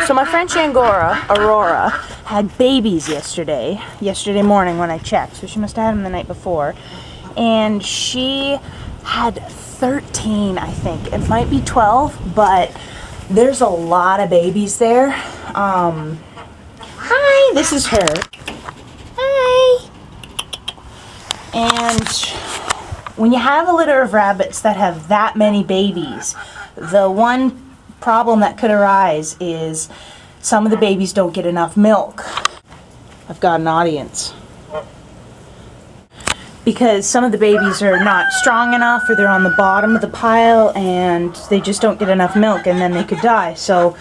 So my French Angora, Aurora, had babies yesterday morning when I checked. So she must have had them the night before. And she had 13, I think. It might be 12, but there's a lot of babies there. Hi, this is her. Hi. And when you have a litter of rabbits that have that many babies, the one problem that could arise is some of the babies don't get enough milk. I've got an audience. Because some of the babies are not strong enough, or they're on the bottom of the pile and they just don't get enough milk, and then they could die. So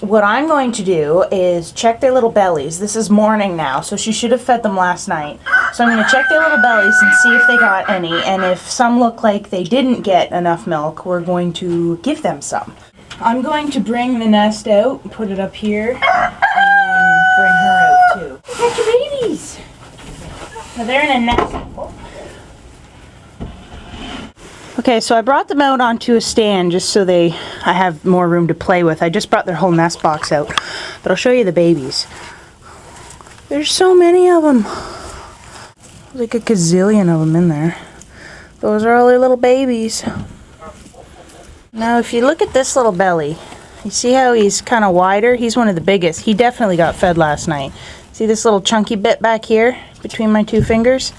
what I'm going to do is check their little bellies. This is morning now, so she should have fed them last night. So I'm going to check their little bellies and see if they got any, and if some look like they didn't get enough milk, we're going to give them some. I'm going to bring the nest out, put it up here, and bring her out too. Look at your babies! Now they're in a nest. Okay, so I brought them out onto a stand just so I have more room to play with. I just brought their whole nest box out, but I'll show you the babies. There's so many of them. There's like a gazillion of them in there. Those are all their little babies. Now if you look at this little belly, you see how he's kind of wider? He's one of the biggest. He definitely got fed last night. See this little chunky bit back here between my two fingers?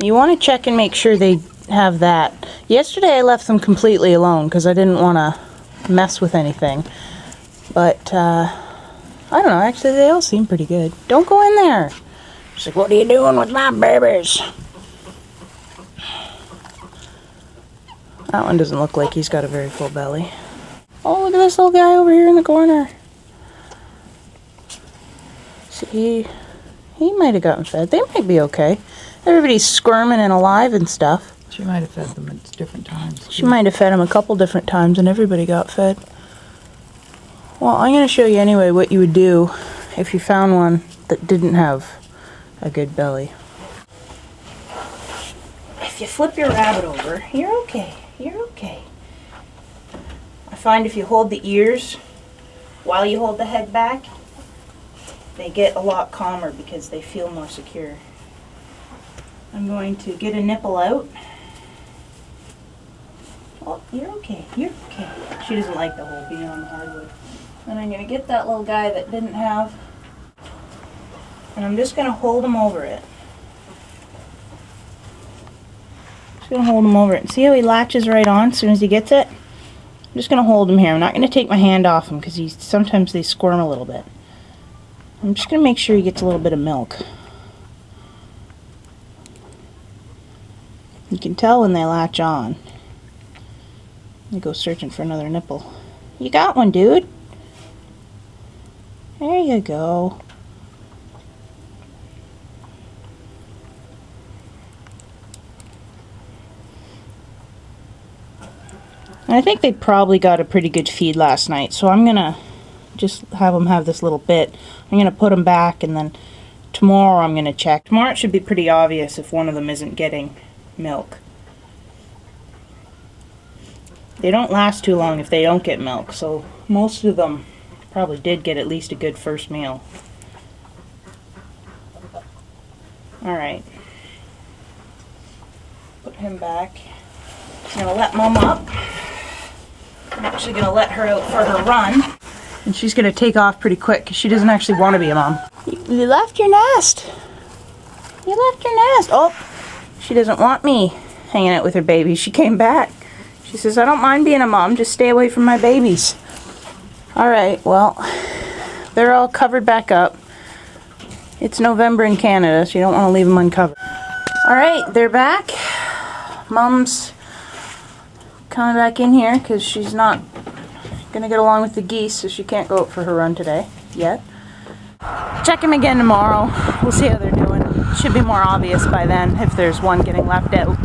You want to check and make sure they have that. Yesterday I left them completely alone because I didn't want to mess with anything. But, I don't know, actually they all seem pretty good. Don't go in there. She's like, what are you doing with my babies? That one doesn't look like he's got a very full belly. Oh, look at this little guy over here in the corner. See, he might have gotten fed. They might be okay. Everybody's squirming and alive and stuff. She might have fed them at different times. She might have fed them a couple different times and everybody got fed. Well, I'm going to show you anyway what you would do if you found one that didn't have a good belly. If you flip your rabbit over, you're okay. You're okay. I find if you hold the ears while you hold the head back, they get a lot calmer because they feel more secure. I'm going to get a nipple out. Oh, you're okay. You're okay. She doesn't like the whole being on the hardwood. And I'm going to get that little guy that didn't have, and I'm just going to hold him over it. Just going to hold him over it. See how he latches right on as soon as he gets it? I'm just going to hold him here. I'm not going to take my hand off him because sometimes they squirm a little bit. I'm just going to make sure he gets a little bit of milk. You can tell when they latch on. They go searching for another nipple. You got one, dude. There you go. And I think they probably got a pretty good feed last night, so I'm gonna just have them have this little bit. I'm gonna put them back, and then tomorrow I'm gonna check. Tomorrow it should be pretty obvious if one of them isn't getting milk. They don't last too long if they don't get milk, so most of them probably did get at least a good first meal. Alright. Put him back. I'm going to let Mom up. I'm actually going to let her out for her run. And she's going to take off pretty quick because she doesn't actually want to be a mom. You left your nest. You left your nest. Oh, she doesn't want me hanging out with her babies. She came back. She says, I don't mind being a mom, just stay away from my babies. Alright, well, they're all covered back up. It's November in Canada, so you don't want to leave them uncovered. Alright, they're back. Mom's coming back in here because she's not going to get along with the geese, so she can't go out for her run today, yet. Check them again tomorrow. We'll see how they're doing. Should be more obvious by then if there's one getting left out.